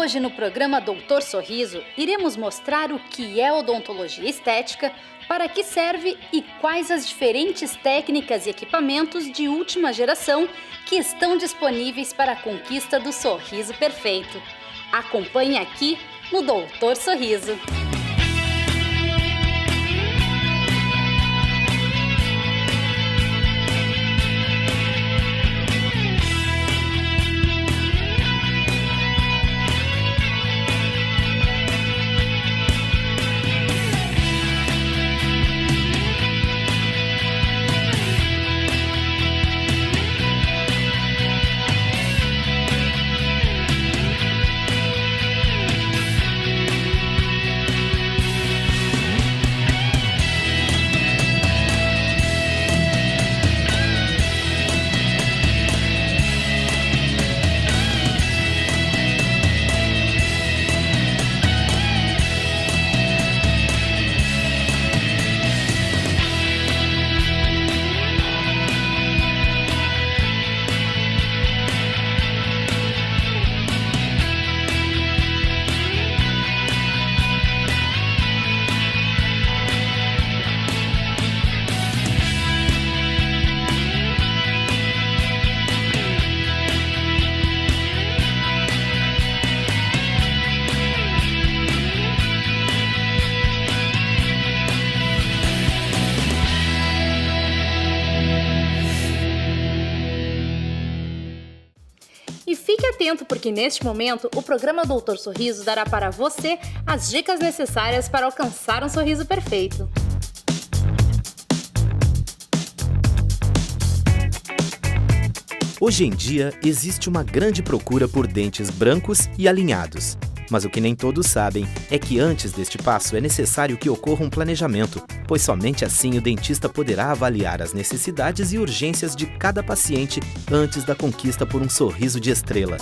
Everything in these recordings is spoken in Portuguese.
Hoje, no programa Doutor Sorriso, iremos mostrar o que é odontologia estética, para que serve e quais as diferentes técnicas e equipamentos de última geração que estão disponíveis para a conquista do sorriso perfeito. Acompanhe aqui no Doutor Sorriso. E fique atento porque neste momento o programa Doutor Sorriso dará para você as dicas necessárias para alcançar um sorriso perfeito. Hoje em dia existe uma grande procura por dentes brancos e alinhados. Mas o que nem todos sabem é que antes deste passo é necessário que ocorra um planejamento, pois somente assim o dentista poderá avaliar as necessidades e urgências de cada paciente antes da conquista por um sorriso de estrela.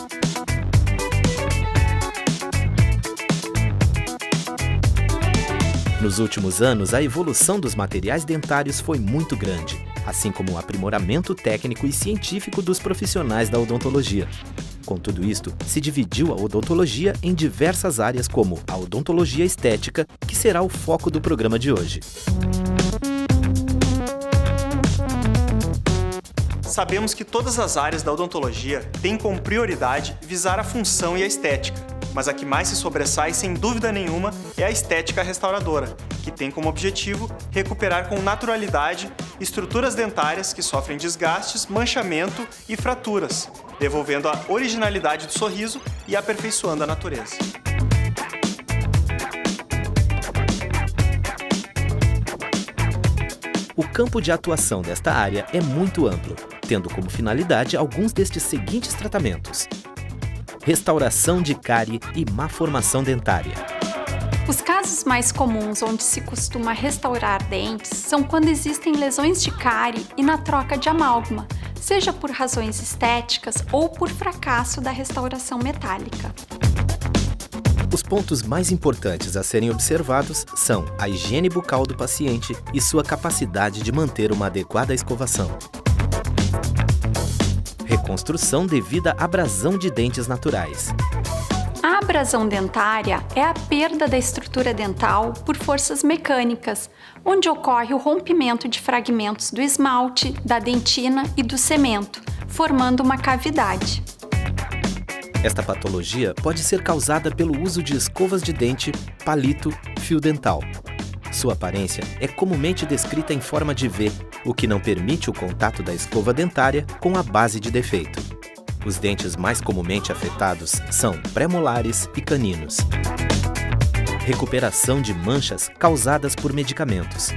Nos últimos anos, a evolução dos materiais dentários foi muito grande, assim como o aprimoramento técnico e científico dos profissionais da odontologia. Com tudo isto, se dividiu a odontologia em diversas áreas como a odontologia estética, que será o foco do programa de hoje. Sabemos que todas as áreas da odontologia têm como prioridade visar a função e a estética, mas a que mais se sobressai, sem dúvida nenhuma, é a estética restauradora, que tem como objetivo recuperar com naturalidade estruturas dentárias que sofrem desgastes, manchamento e fraturas, devolvendo a originalidade do sorriso e aperfeiçoando a natureza. O campo de atuação desta área é muito amplo, tendo como finalidade alguns destes seguintes tratamentos: restauração de cárie e má formação dentária. Os casos mais comuns onde se costuma restaurar dentes são quando existem lesões de cárie e na troca de amálgama, seja por razões estéticas ou por fracasso da restauração metálica. Os pontos mais importantes a serem observados são a higiene bucal do paciente e sua capacidade de manter uma adequada escovação. Reconstrução devido à abrasão de dentes naturais. A abrasão dentária é a perda da estrutura dental por forças mecânicas, onde ocorre o rompimento de fragmentos do esmalte, da dentina e do cemento, formando uma cavidade. Esta patologia pode ser causada pelo uso de escovas de dente, palito, fio dental. Sua aparência é comumente descrita em forma de V, o que não permite o contato da escova dentária com a base de defeito. Os dentes mais comumente afetados são pré-molares e caninos. Recuperação de manchas causadas por medicamentos.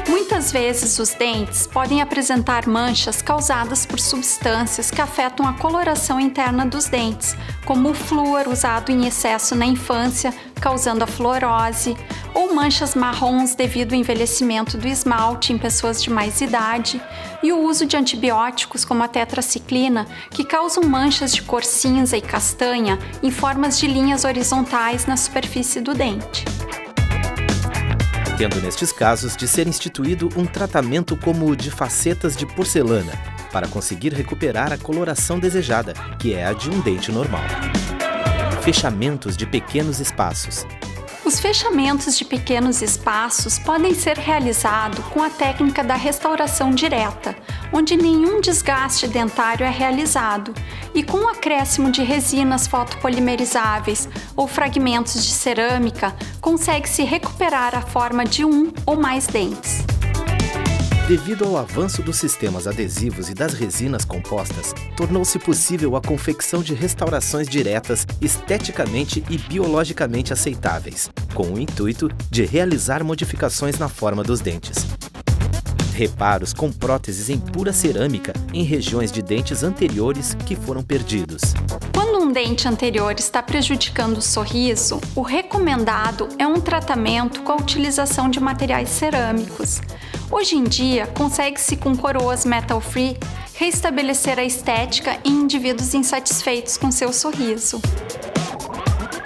Muitas vezes os dentes podem apresentar manchas causadas por substâncias que afetam a coloração interna dos dentes, como o flúor usado em excesso na infância, causando a fluorose, ou manchas marrons devido ao envelhecimento do esmalte em pessoas de mais idade, e o uso de antibióticos como a tetraciclina, que causam manchas de cor cinza e castanha em formas de linhas horizontais na superfície do dente. Tendo nestes casos de ser instituído um tratamento como o de facetas de porcelana, para conseguir recuperar a coloração desejada, que é a de um dente normal. Fechamentos de pequenos espaços. Os fechamentos de pequenos espaços podem ser realizados com a técnica da restauração direta, onde nenhum desgaste dentário é realizado, e com o acréscimo de resinas fotopolimerizáveis ou fragmentos de cerâmica, consegue-se recuperar a forma de um ou mais dentes. Devido ao avanço dos sistemas adesivos e das resinas compostas, tornou-se possível a confecção de restaurações diretas, esteticamente e biologicamente aceitáveis, com o intuito de realizar modificações na forma dos dentes. Reparos com próteses em pura cerâmica em regiões de dentes anteriores que foram perdidos. Quando um dente anterior está prejudicando o sorriso, o recomendado é um tratamento com a utilização de materiais cerâmicos. Hoje em dia, consegue-se com coroas metal-free restabelecer a estética em indivíduos insatisfeitos com seu sorriso.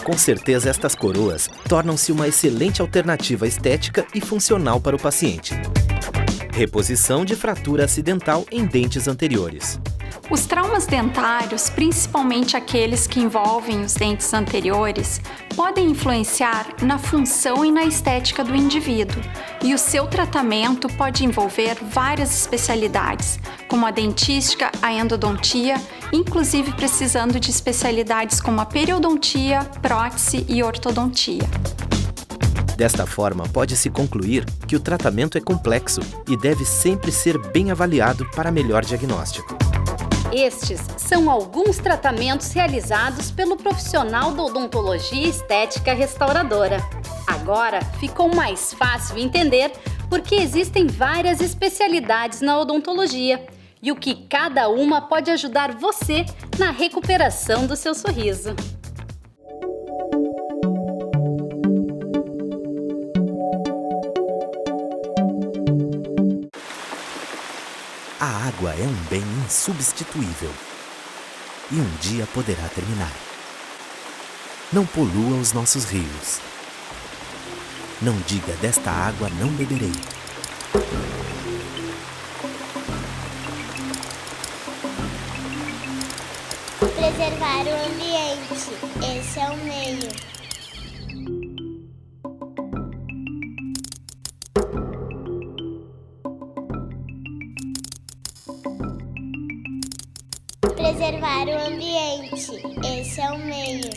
Com certeza, estas coroas tornam-se uma excelente alternativa estética e funcional para o paciente. Reposição de fratura acidental em dentes anteriores. Os traumas dentários, principalmente aqueles que envolvem os dentes anteriores, podem influenciar na função e na estética do indivíduo, e o seu tratamento pode envolver várias especialidades, como a dentística, a endodontia, inclusive precisando de especialidades como a periodontia, prótese e ortodontia. Desta forma, pode-se concluir que o tratamento é complexo e deve sempre ser bem avaliado para melhor diagnóstico. Estes são alguns tratamentos realizados pelo profissional da odontologia estética restauradora. Agora ficou mais fácil entender porque existem várias especialidades na odontologia e o que cada uma pode ajudar você na recuperação do seu sorriso. A água é um bem insubstituível e um dia poderá terminar. Não polua os nossos rios. Não diga desta água não beberei. Preservar o ambiente, esse é o meio. Preservar o ambiente, esse é o meio.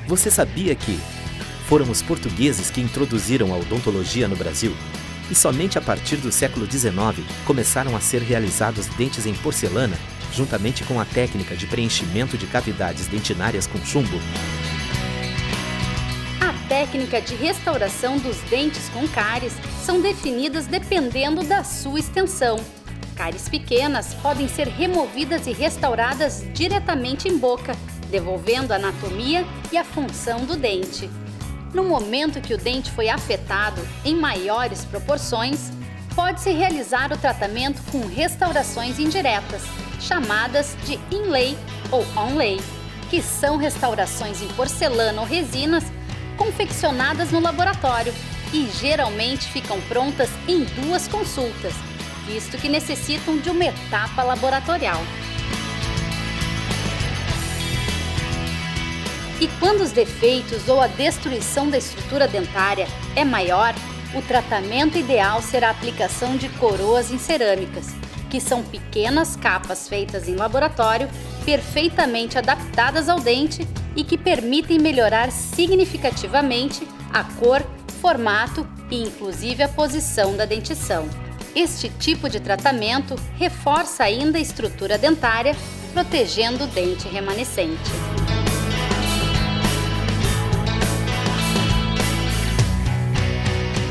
Você sabia que foram os portugueses que introduziram a odontologia no Brasil? E somente a partir do século XIX começaram a ser realizados dentes em porcelana, juntamente com a técnica de preenchimento de cavidades dentinárias com chumbo? A técnica de restauração dos dentes com cáries são definidas dependendo da sua extensão. Cáries pequenas podem ser removidas e restauradas diretamente em boca, devolvendo a anatomia e a função do dente. No momento que o dente foi afetado em maiores proporções, pode-se realizar o tratamento com restaurações indiretas, chamadas de inlay ou onlay, que são restaurações em porcelana ou resinas confeccionadas no laboratório e geralmente ficam prontas em 2 consultas, visto que necessitam de uma etapa laboratorial. E quando os defeitos ou a destruição da estrutura dentária é maior, o tratamento ideal será a aplicação de coroas em cerâmicas, que são pequenas capas feitas em laboratório, perfeitamente adaptadas ao dente e que permitem melhorar significativamente a cor, formato e inclusive a posição da dentição. Este tipo de tratamento reforça ainda a estrutura dentária, protegendo o dente remanescente.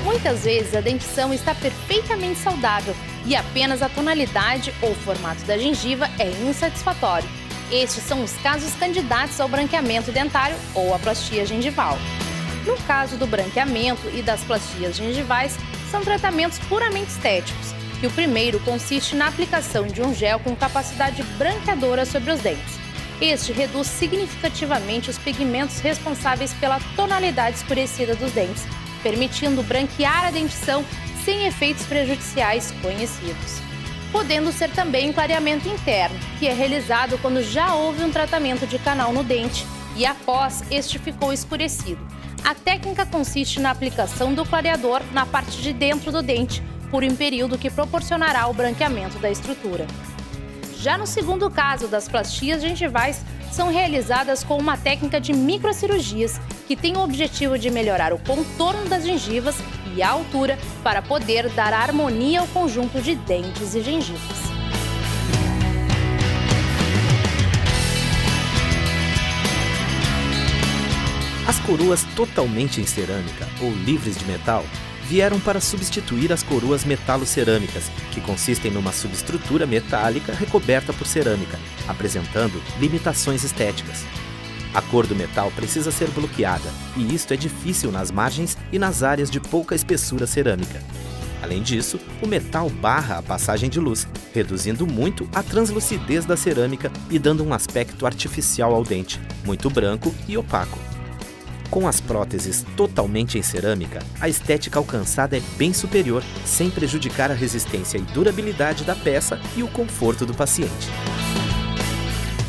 Muitas vezes a dentição está perfeitamente saudável e apenas a tonalidade ou formato da gengiva é insatisfatório. Estes são os casos candidatos ao branqueamento dentário ou à plastia gengival. No caso do branqueamento e das plastias gengivais, são tratamentos puramente estéticos, e o primeiro consiste na aplicação de um gel com capacidade branqueadora sobre os dentes. Este reduz significativamente os pigmentos responsáveis pela tonalidade escurecida dos dentes, permitindo branquear a dentição sem efeitos prejudiciais conhecidos. podendo ser também um clareamento interno, que é realizado quando já houve um tratamento de canal no dente e após este ficou escurecido. A técnica consiste na aplicação do clareador na parte de dentro do dente, por um período que proporcionará o branqueamento da estrutura. Já no segundo caso, das plastias gengivais são realizadas com uma técnica de microcirurgias que tem o objetivo de melhorar o contorno das gengivas e a altura para poder dar harmonia ao conjunto de dentes e gengivas. As coroas totalmente em cerâmica ou livres de metal vieram para substituir as coroas metalocerâmicas, que consistem numa subestrutura metálica recoberta por cerâmica, apresentando limitações estéticas. A cor do metal precisa ser bloqueada, e isto é difícil nas margens e nas áreas de pouca espessura cerâmica. Além disso, o metal barra a passagem de luz, reduzindo muito a translucidez da cerâmica e dando um aspecto artificial ao dente, muito branco e opaco. Com as próteses totalmente em cerâmica, a estética alcançada é bem superior, sem prejudicar a resistência e durabilidade da peça e o conforto do paciente.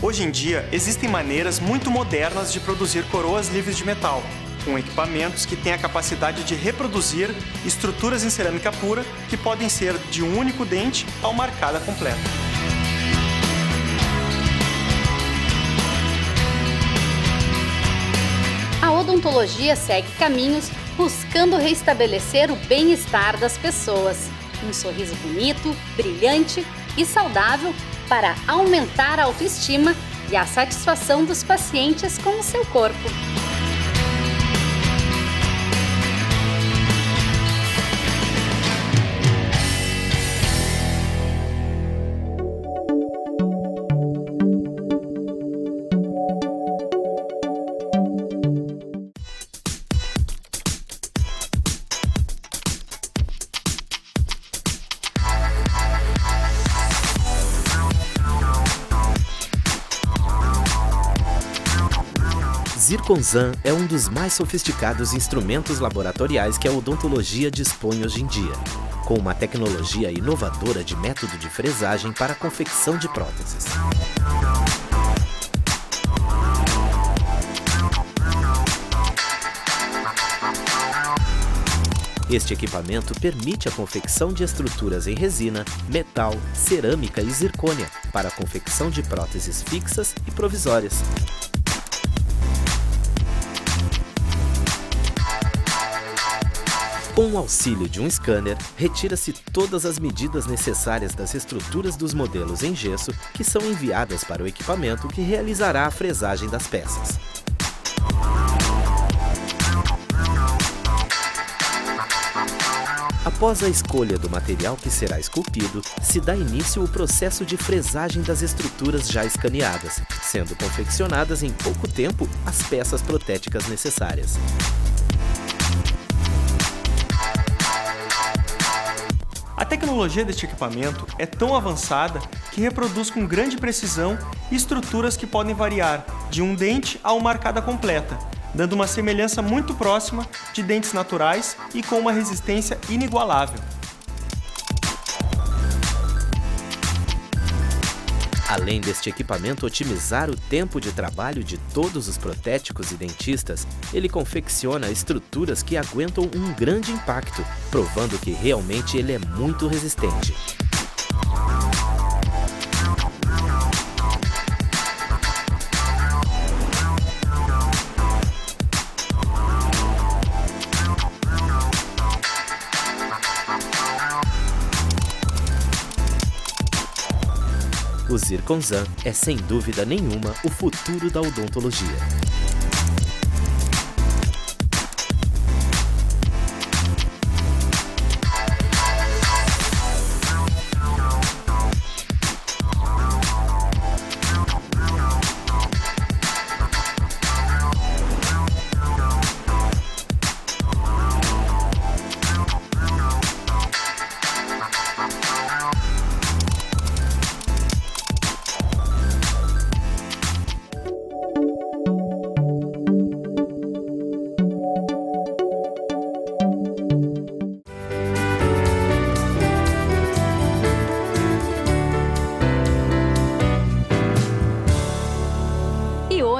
Hoje em dia, existem maneiras muito modernas de produzir coroas livres de metal, com equipamentos que têm a capacidade de reproduzir estruturas em cerâmica pura que podem ser de um único dente a uma arcada completa. A odontologia segue caminhos buscando restabelecer o bem-estar das pessoas. Um sorriso bonito, brilhante e saudável para aumentar a autoestima e a satisfação dos pacientes com o seu corpo. Zirconzan é um dos mais sofisticados instrumentos laboratoriais que a odontologia dispõe hoje em dia, com uma tecnologia inovadora de método de fresagem para a confecção de próteses. Este equipamento permite a confecção de estruturas em resina, metal, cerâmica e zircônia para a confecção de próteses fixas e provisórias. Com o auxílio de um scanner, retira-se todas as medidas necessárias das estruturas dos modelos em gesso que são enviadas para o equipamento que realizará a fresagem das peças. Após a escolha do material que será esculpido, se dá início ao processo de fresagem das estruturas já escaneadas, sendo confeccionadas em pouco tempo as peças protéticas necessárias. A tecnologia deste equipamento é tão avançada que reproduz com grande precisão estruturas que podem variar de um dente a uma arcada completa, dando uma semelhança muito próxima de dentes naturais e com uma resistência inigualável. Além deste equipamento otimizar o tempo de trabalho de todos os protéticos e dentistas, ele confecciona estruturas que aguentam um grande impacto, provando que realmente ele é muito resistente. O Zirconzan é, sem dúvida nenhuma, o futuro da odontologia.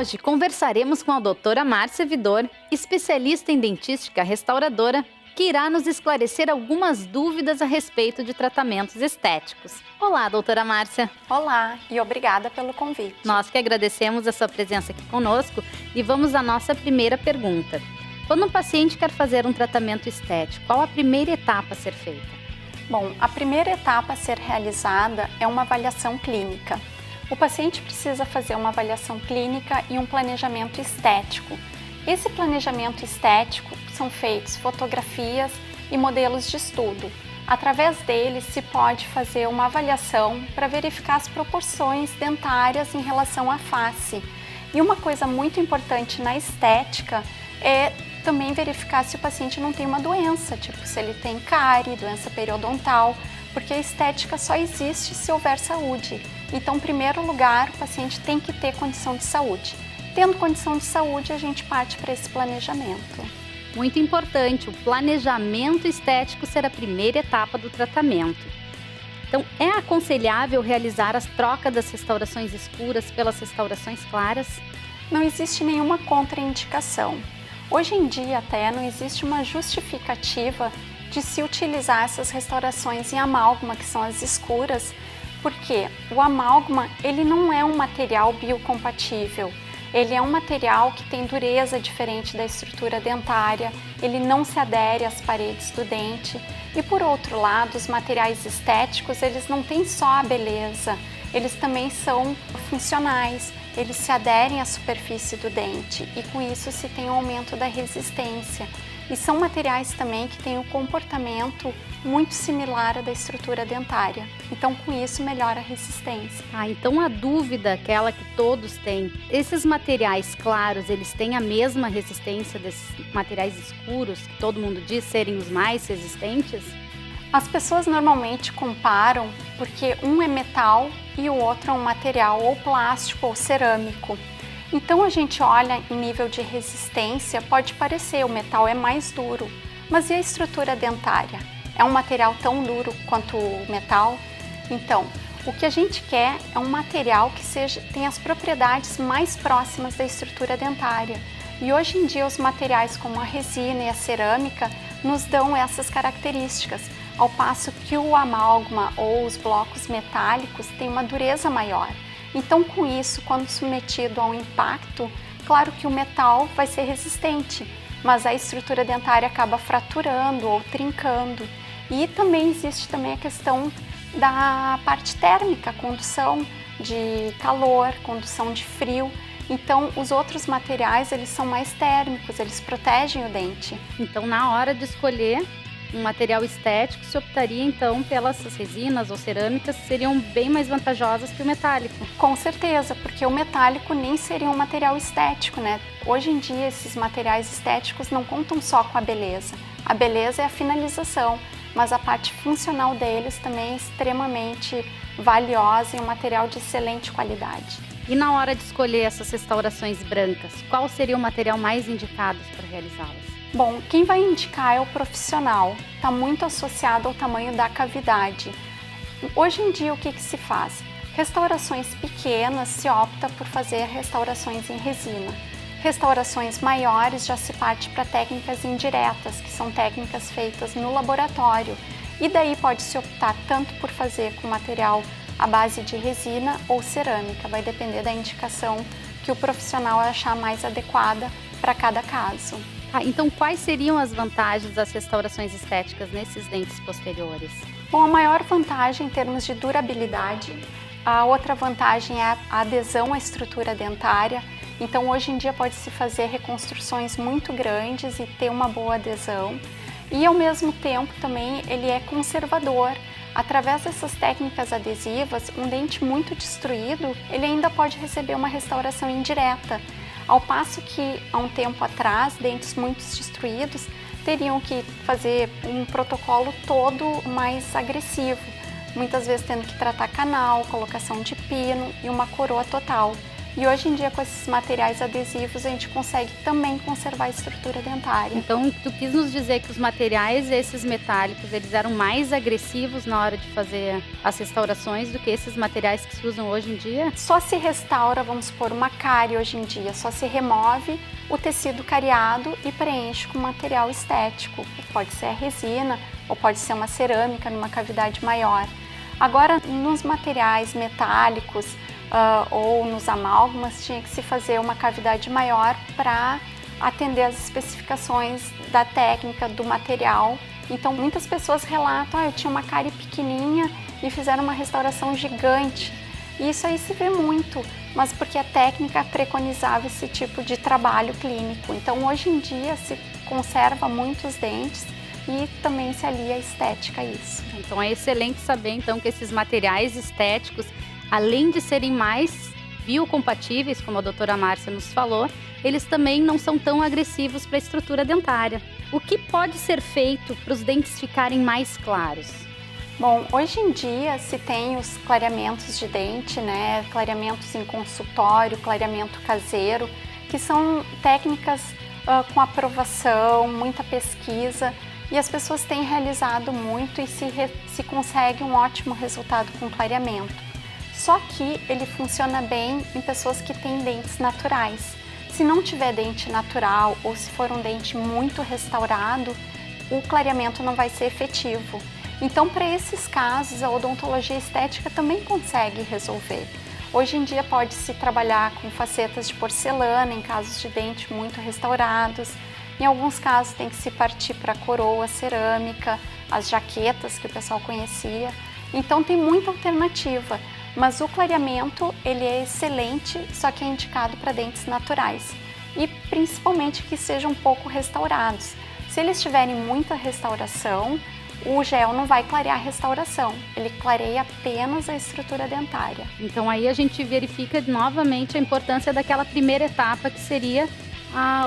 Hoje conversaremos com a doutora Márcia Vidor, especialista em dentística restauradora, que irá nos esclarecer algumas dúvidas a respeito de tratamentos estéticos. Olá, doutora Márcia. Olá e obrigada pelo convite. Nós que agradecemos a sua presença aqui conosco e vamos à nossa primeira pergunta. Quando um paciente quer fazer um tratamento estético, qual a primeira etapa a ser feita? Bom, a primeira etapa a ser realizada é uma avaliação clínica. O paciente precisa fazer uma avaliação clínica e um planejamento estético. Esse planejamento estético são feitos fotografias e modelos de estudo. Através deles se pode fazer uma avaliação para verificar as proporções dentárias em relação à face. E uma coisa muito importante na estética é também verificar se o paciente não tem uma doença, tipo se ele tem cárie, doença periodontal, porque a estética só existe se houver saúde. Então, em primeiro lugar, o paciente tem que ter condição de saúde. Tendo condição de saúde, a gente parte para esse planejamento. Muito importante, o planejamento estético ser a primeira etapa do tratamento. Então, é aconselhável realizar as trocas das restaurações escuras pelas restaurações claras? Não existe nenhuma contraindicação. Hoje em dia, até, não existe uma justificativa de se utilizar essas restaurações em amálgama, que são as escuras, porque o amálgama ele não é um material biocompatível. Ele é um material que tem dureza diferente da estrutura dentária, ele não se adere às paredes do dente. E por outro lado, os materiais estéticos, eles não têm só a beleza, eles também são funcionais, eles se aderem à superfície do dente e com isso se tem um aumento da resistência. E são materiais também que têm um comportamento muito similar à da estrutura dentária. Então, com isso, melhora a resistência. Então a dúvida, aquela que todos têm, esses materiais claros, eles têm a mesma resistência desses materiais escuros, que todo mundo diz serem os mais resistentes? As pessoas normalmente comparam porque um é metal e o outro é um material ou plástico ou cerâmico. Então a gente olha em nível de resistência, pode parecer o metal é mais duro, mas e a estrutura dentária? É um material tão duro quanto o metal? Então, o que a gente quer é um material que tenha as propriedades mais próximas da estrutura dentária. E hoje em dia os materiais como a resina e a cerâmica nos dão essas características, ao passo que o amálgama ou os blocos metálicos têm uma dureza maior. Então, com isso, quando submetido a um impacto, claro que o metal vai ser resistente, mas a estrutura dentária acaba fraturando ou trincando. E também existe a questão da parte térmica, condução de calor, condução de frio. Então, os outros materiais, eles são mais térmicos, eles protegem o dente. Então, na hora de escolher um material estético, se optaria então pelas resinas ou cerâmicas que seriam bem mais vantajosas que o metálico? Com certeza, porque o metálico nem seria um material estético, né? Hoje em dia esses materiais estéticos não contam só com a beleza. A beleza é a finalização, mas a parte funcional deles também é extremamente valiosa e um material de excelente qualidade. E na hora de escolher essas restaurações brancas, qual seria o material mais indicado para realizá-las? Bom, quem vai indicar é o profissional, está muito associado ao tamanho da cavidade. Hoje em dia, o que se faz? Restaurações pequenas se opta por fazer restaurações em resina. Restaurações maiores já se parte para técnicas indiretas, que são técnicas feitas no laboratório. E daí pode-se optar tanto por fazer com material à base de resina ou cerâmica, vai depender da indicação que o profissional achar mais adequada para cada caso. Então, quais seriam as vantagens das restaurações estéticas nesses dentes posteriores? Bom, a maior vantagem em termos de durabilidade, a outra vantagem é a adesão à estrutura dentária. Então, hoje em dia pode-se fazer reconstruções muito grandes e ter uma boa adesão. E, ao mesmo tempo, também ele é conservador. Através dessas técnicas adesivas, um dente muito destruído, ele ainda pode receber uma restauração indireta. Ao passo que, há um tempo atrás, dentes muito destruídos teriam que fazer um protocolo todo mais agressivo, muitas vezes tendo que tratar canal, colocação de pino e uma coroa total. E hoje em dia, com esses materiais adesivos, a gente consegue também conservar a estrutura dentária. Então, tu quis nos dizer que os materiais, esses metálicos, eles eram mais agressivos na hora de fazer as restaurações do que esses materiais que se usam hoje em dia? Só se restaura, vamos supor, uma cárie hoje em dia, só se remove o tecido cariado e preenche com material estético. Pode ser a resina ou pode ser uma cerâmica numa cavidade maior. Agora, nos materiais metálicos ou nos amálgamas, tinha que se fazer uma cavidade maior para atender às especificações da técnica, do material. Então, muitas pessoas relatam, eu tinha uma cárie pequenininha e fizeram uma restauração gigante. E isso aí se vê muito, mas porque a técnica preconizava esse tipo de trabalho clínico. Então, hoje em dia, se conserva muitos dentes e também se alia a estética a isso. Então, é excelente saber, então, que esses materiais estéticos, além de serem mais biocompatíveis, como a doutora Márcia nos falou, eles também não são tão agressivos para a estrutura dentária. O que pode ser feito para os dentes ficarem mais claros? Bom, hoje em dia se tem os clareamentos de dente, né? Clareamentos em consultório, clareamento caseiro, que são técnicas com aprovação, muita pesquisa, e as pessoas têm realizado muito e se consegue um ótimo resultado com clareamento. Só que ele funciona bem em pessoas que têm dentes naturais. Se não tiver dente natural ou se for um dente muito restaurado, o clareamento não vai ser efetivo. Então, para esses casos, a odontologia estética também consegue resolver. Hoje em dia pode-se trabalhar com facetas de porcelana em casos de dente muito restaurados. Em alguns casos tem que se partir para a coroa cerâmica, as jaquetas que o pessoal conhecia. Então tem muita alternativa, mas o clareamento ele é excelente, só que é indicado para dentes naturais e principalmente que sejam pouco restaurados. Se eles tiverem muita restauração, o gel não vai clarear a restauração, ele clareia apenas a estrutura dentária. Então aí a gente verifica novamente a importância daquela primeira etapa que seria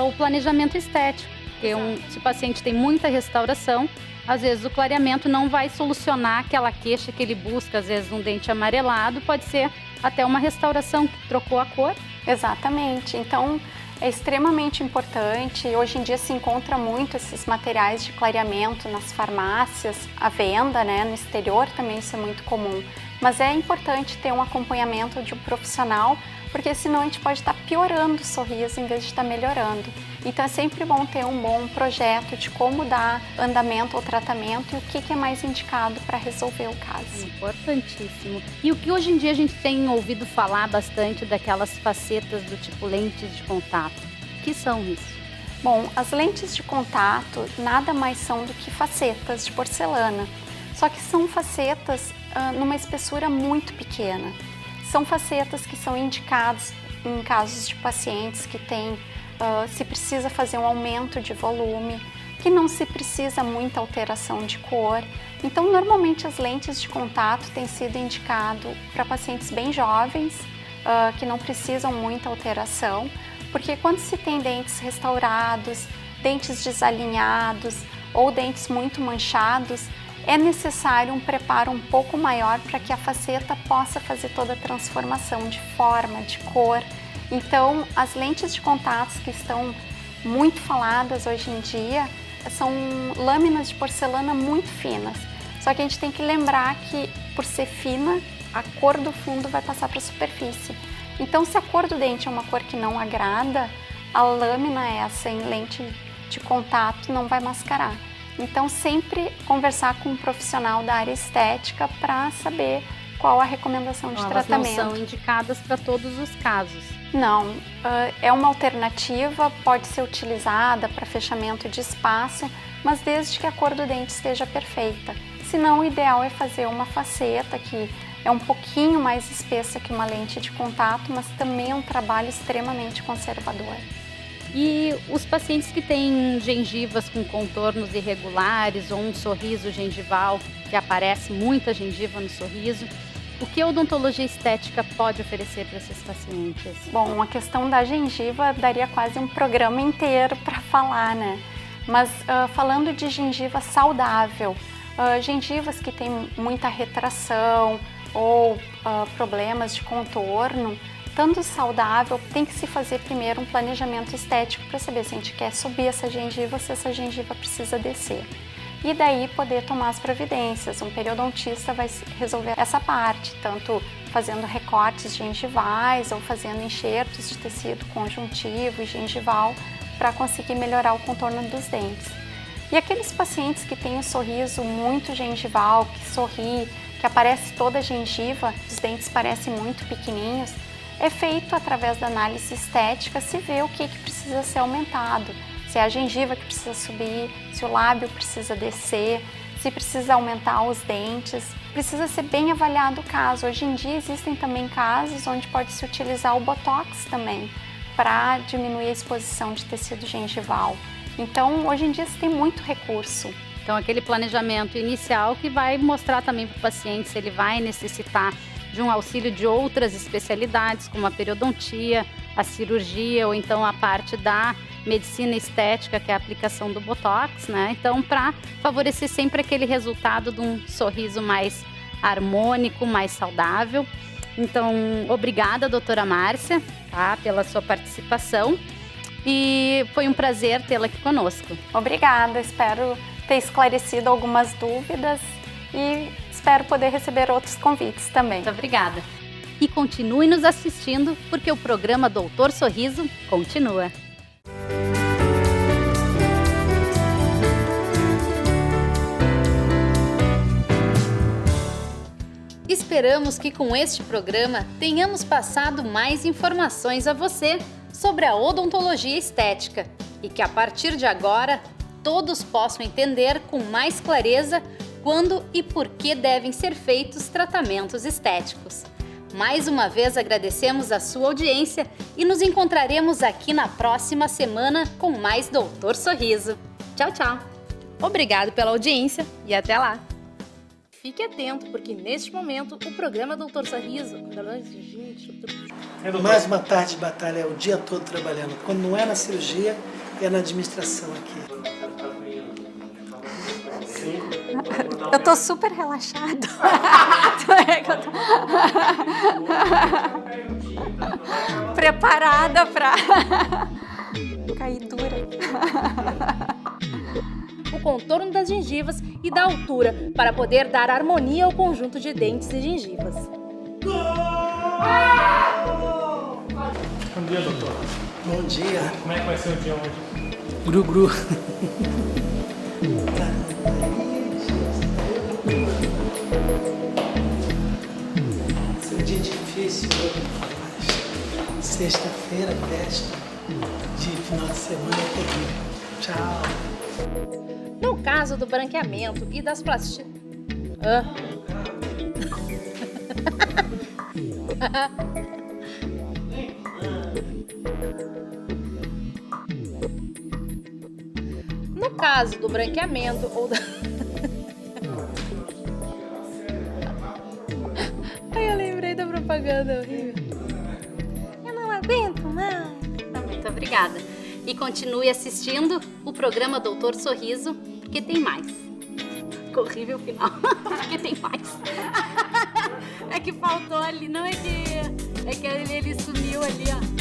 o planejamento estético. Porque se o paciente tem muita restauração, às vezes o clareamento não vai solucionar aquela queixa que ele busca, às vezes um dente amarelado, pode ser até uma restauração que trocou a cor. Exatamente, então é extremamente importante. Hoje em dia se encontra muito esses materiais de clareamento nas farmácias, à venda, né? No exterior também isso é muito comum. Mas é importante ter um acompanhamento de um profissional, porque senão a gente pode estar piorando o sorriso em vez de estar melhorando. Então é sempre bom ter um bom projeto de como dar andamento ao tratamento e o que é mais indicado para resolver o caso. Importantíssimo. E o que hoje em dia a gente tem ouvido falar bastante daquelas facetas do tipo lentes de contato. O que são isso? Bom, as lentes de contato nada mais são do que facetas de porcelana, só que são facetas numa espessura muito pequena. São facetas que são indicadas em casos de pacientes que têm, se precisa fazer um aumento de volume, que não se precisa muita alteração de cor. Então, normalmente as lentes de contato têm sido indicado para pacientes bem jovens, que não precisam muita alteração, porque quando se tem dentes restaurados, dentes desalinhados ou dentes muito manchados, é necessário um preparo um pouco maior para que a faceta possa fazer toda a transformação de forma, de cor. Então, as lentes de contato que estão muito faladas hoje em dia são lâminas de porcelana muito finas. Só que a gente tem que lembrar que, por ser fina, a cor do fundo vai passar para a superfície. Então, se a cor do dente é uma cor que não agrada, a lâmina essa em lente de contato não vai mascarar. Então, sempre conversar com um profissional da área estética para saber qual a recomendação de tratamento. Elas não são indicadas para todos os casos. Não, é uma alternativa, pode ser utilizada para fechamento de espaço, mas desde que a cor do dente esteja perfeita. Se não, o ideal é fazer uma faceta que é um pouquinho mais espessa que uma lente de contato, mas também é um trabalho extremamente conservador. E os pacientes que têm gengivas com contornos irregulares ou um sorriso gengival, que aparece muita gengiva no sorriso, o que a odontologia estética pode oferecer para esses pacientes? Bom, a questão da gengiva daria quase um programa inteiro para falar, né? Mas falando de gengiva saudável, gengivas que têm muita retração ou problemas de contorno, Estando saudável, tem que se fazer primeiro um planejamento estético para saber se a gente quer subir essa gengiva ou se essa gengiva precisa descer. E daí poder tomar as providências. Um periodontista vai resolver essa parte, tanto fazendo recortes gengivais ou fazendo enxertos de tecido conjuntivo e gengival para conseguir melhorar o contorno dos dentes. E aqueles pacientes que têm um sorriso muito gengival, que sorri, que aparece toda a gengiva, os dentes parecem muito pequenininhos, é feito através da análise estética se vê o que precisa ser aumentado. Se é a gengiva que precisa subir, se o lábio precisa descer, se precisa aumentar os dentes. Precisa ser bem avaliado o caso. Hoje em dia existem também casos onde pode-se utilizar o Botox também para diminuir a exposição de tecido gengival. Então, hoje em dia se tem muito recurso. Então, aquele planejamento inicial que vai mostrar também para o paciente se ele vai necessitar de um auxílio de outras especialidades, como a periodontia, a cirurgia ou então a parte da medicina estética, que é a aplicação do Botox, né? Então, para favorecer sempre aquele resultado de um sorriso mais harmônico, mais saudável. Então, obrigada, doutora Márcia, tá, pela sua participação e foi um prazer tê-la aqui conosco. Obrigada, espero ter esclarecido algumas dúvidas e espero poder receber outros convites também. Muito obrigada. E continue nos assistindo, porque o programa Doutor Sorriso continua. Esperamos que com este programa tenhamos passado mais informações a você sobre a odontologia estética e que a partir de agora todos possam entender com mais clareza quando e por que devem ser feitos tratamentos estéticos. Mais uma vez agradecemos a sua audiência e nos encontraremos aqui na próxima semana com mais Doutor Sorriso. Tchau, tchau! Obrigado pela audiência e até lá! Fique atento, porque neste momento o programa Doutor Sorriso... Mais uma tarde de batalha, é o dia todo trabalhando. Quando não é na cirurgia, é na administração aqui. Eu tô super relaxado. Preparada pra cair dura. O contorno das gengivas e da altura para poder dar harmonia ao conjunto de dentes e gengivas. Bom dia, doutor. Bom dia. Como é que vai ser o dia hoje? Gru-gru. Esse é um dia difícil, mas sexta-feira, festa de final de semana é terrível. Tchau. No caso do branqueamento e das plastias... No caso do branqueamento ou da... Ai, eu lembrei da propaganda horrível. Eu não aguento mais. Muito obrigada. E continue assistindo o programa Doutor Sorriso, porque tem mais. Ficou horrível o final, porque tem mais. É que faltou ali, não é que ele sumiu ali, ó.